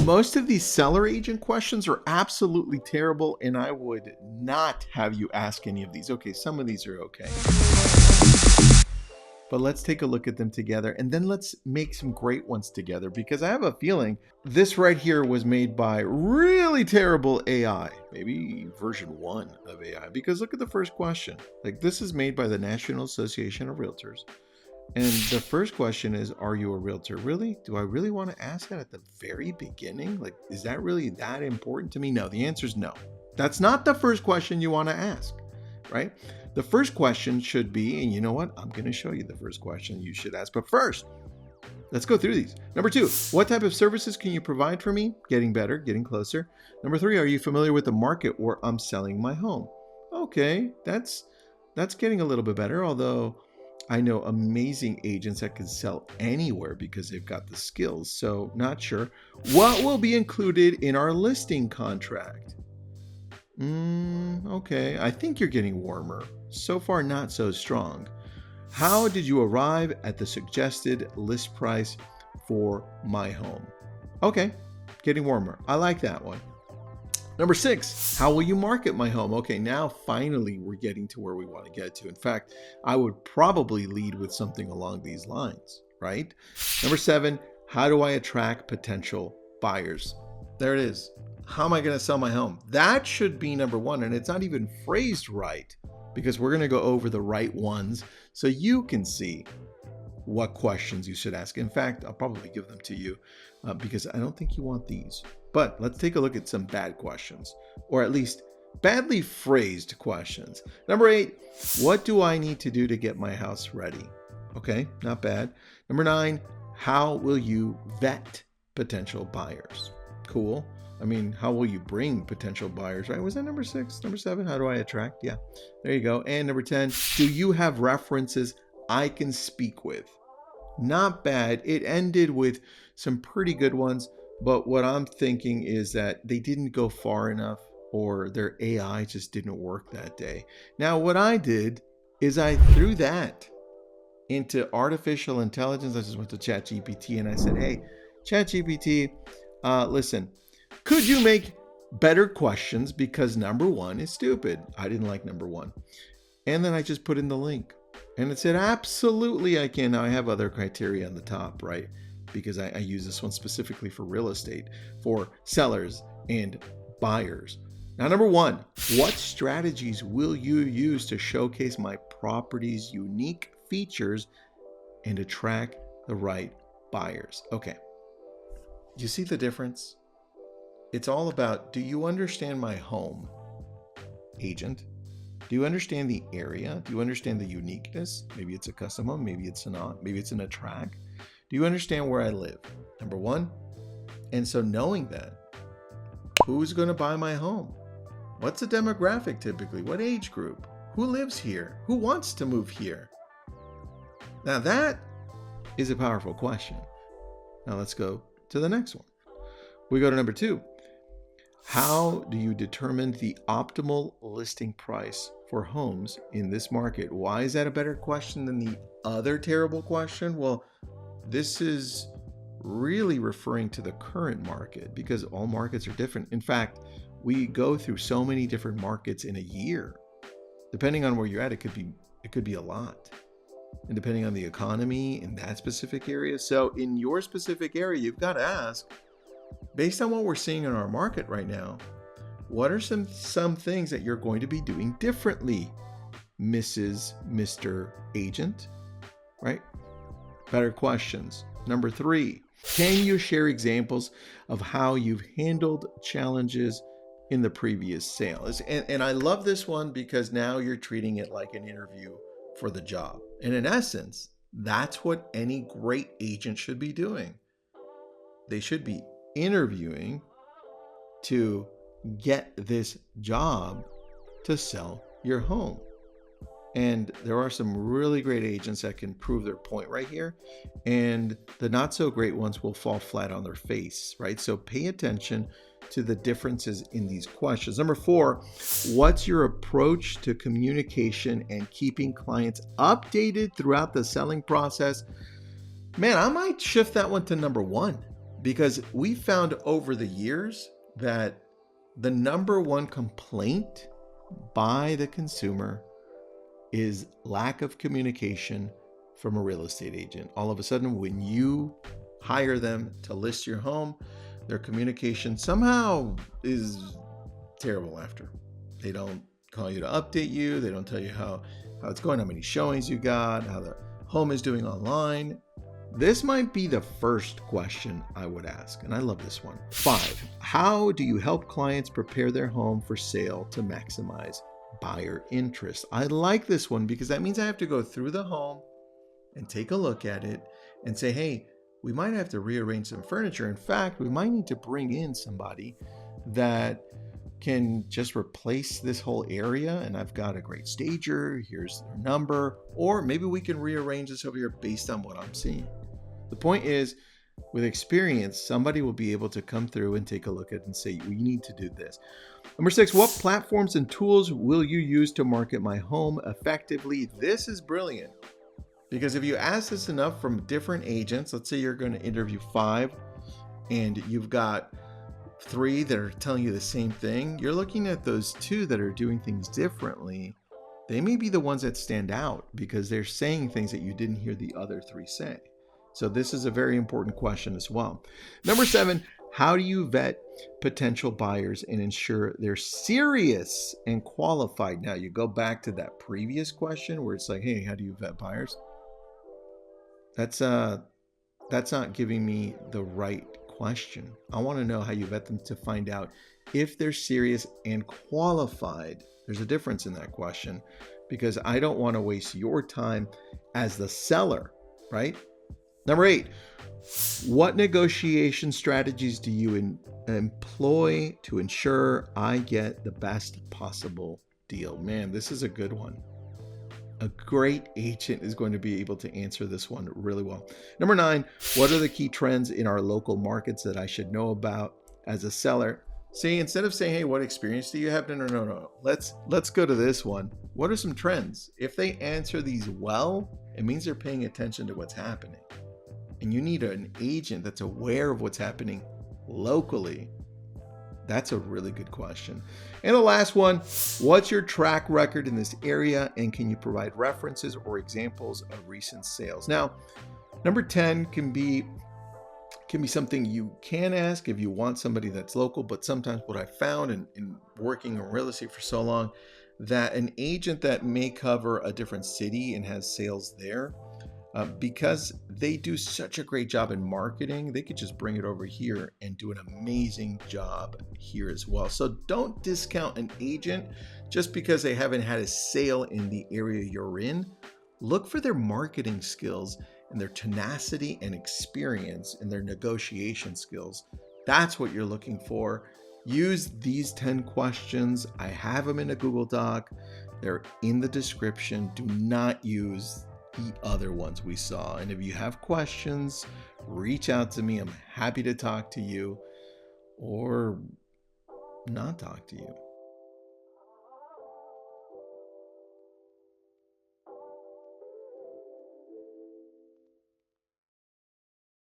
most of these seller agent questions are absolutely terrible, and I would not have you ask any of these. Okay, some of these are okay. But let's take a look at them together, and then let's make some great ones together, because I have a feeling this right here was made by really terrible AI, maybe version 1 of AI, because look at the first question. Like, this is made by the National Association of Realtors. And the first question is, are you a realtor? Really? Do I really want to ask that at the very beginning? Like, is that really that important to me? No, the answer is no. That's not the first question you want to ask, right? The first question should be, and you know what? I'm going to show you the first question you should ask. But first, let's go through these. Number 2, what type of services can you provide for me? Getting better, getting closer. Number 3, are you familiar with the market where I'm selling my home? Okay, that's getting a little bit better, although I know amazing agents that can sell anywhere because they've got the skills. So not sure. What will be included in our listing contract? Okay, I think you're getting warmer. So far, not so strong. How did you arrive at the suggested list price for my home? Okay, getting warmer. I like that one. Number 6, how will you market my home? Okay, now finally we're getting to where we want to get to. In fact, I would probably lead with something along these lines, right? Number 7, how do I attract potential buyers? There it is. How am I going to sell my home? That should be number 1, and it's not even phrased right, because we're going to go over the right ones so you can see what questions you should ask. In fact, I'll probably give them to you because I don't think you want these. But let's take a look at some bad questions, or at least badly phrased questions. Number 8, what do I need to do to get my house ready? Okay, not bad. Number 9, how will you vet potential buyers? Cool. I mean, how will you bring potential buyers, right? Was that number 6? Number 7, how do I attract? Yeah, there you go. And number 10, do you have references I can speak with? Not bad. It ended with some pretty good ones. But what I'm thinking is that they didn't go far enough, or their AI just didn't work that day. Now, what I did is I threw that into artificial intelligence. I just went to ChatGPT and I said, hey, ChatGPT, listen, could you make better questions, because number 1 is stupid. I didn't like number 1. And then I just put in the link and it said, absolutely I can. Now I have other criteria on the top, right? Because I use this one specifically for real estate, for sellers and buyers. Now, number 1, what strategies will you use to showcase my property's unique features and attract the right buyers? Okay. Do you see the difference? It's all about, do you understand my home, agent? Do you understand the area? Do you understand the uniqueness? Maybe it's a custom home, maybe it's not, maybe it's in a track. Do you understand where I live? Number 1. And so knowing that, who's going to buy my home? What's the demographic typically? What age group? Who lives here? Who wants to move here? Now that is a powerful question. Now let's go to the next one. We go to number 2. How do you determine the optimal listing price for homes in this market? Why is that a better question than the other terrible question? Well, this is really referring to the current market, because all markets are different. In fact, we go through so many different markets in a year. Depending on where you're at, it could be a lot. And depending on the economy in that specific area. So in your specific area, you've got to ask, based on what we're seeing in our market right now, what are some things that you're going to be doing differently, Mr. Agent, right? Better questions. Number 3, can you share examples of how you've handled challenges in the previous sales? And I love this one because now you're treating it like an interview for the job. And in essence, that's what any great agent should be doing. They should be interviewing to get this job to sell your home. And there are some really great agents that can prove their point right here. And the not so great ones will fall flat on their face, right? So pay attention to the differences in these questions. Number 4, what's your approach to communication and keeping clients updated throughout the selling process? Man, I might shift that one to number 1. because we found over the years that the number one complaint by the consumer is lack of communication from a real estate agent. All of a sudden, when you hire them to list your home, their communication somehow is terrible after. They don't call you to update you. They don't tell you how it's going, how many showings you got, how the home is doing online. This might be the first question I would ask, and I love this one. 5, how do you help clients prepare their home for sale to maximize buyer interest? I like this one because that means I have to go through the home and take a look at it and say, hey, we might have to rearrange some furniture. In fact, we might need to bring in somebody that can just replace this whole area, and I've got a great stager, here's their number, or maybe we can rearrange this over here based on what I'm seeing. The point is, with experience, somebody will be able to come through and take a look at it and say, we need to do this. Number 6, what platforms and tools will you use to market my home effectively? This is brilliant, because if you ask this enough from different agents, let's say you're going to interview 5 and you've got 3 that are telling you the same thing, you're looking at those 2 that are doing things differently. They may be the ones that stand out because they're saying things that you didn't hear the other 3 say. So this is a very important question as well. Number 7, how do you vet potential buyers and ensure they're serious and qualified? Now you go back to that previous question where it's like, hey, how do you vet buyers? That's not giving me the right question. I want to know how you vet them to find out if they're serious and qualified. There's a difference in that question, because I don't want to waste your time as the seller, right? Number 8, what negotiation strategies do you employ to ensure I get the best possible deal? Man, this is a good one. A great agent is going to be able to answer this one really well. Number 9, what are the key trends in our local markets that I should know about as a seller? See, instead of saying, hey, what experience do you have? No. Let's go to this one. What are some trends? If they answer these well, it means they're paying attention to what's happening. And you need an agent that's aware of what's happening locally. That's a really good question. And the last one, what's your track record in this area, and can you provide references or examples of recent sales? Now, number 10 can be something you can ask if you want somebody that's local, but sometimes what I found in working in real estate for so long, that an agent that may cover a different city and has sales there, because they do such a great job in marketing, they could just bring it over here and do an amazing job here as well. So don't discount an agent just because they haven't had a sale in the area you're in. Look for their marketing skills and their tenacity and experience and their negotiation skills. That's what you're looking for. Use these 10 questions. I have them in a Google Doc. They're in the description. Do not use the other ones we saw. And if you have questions, reach out to me. I'm happy to talk to you or not talk to you.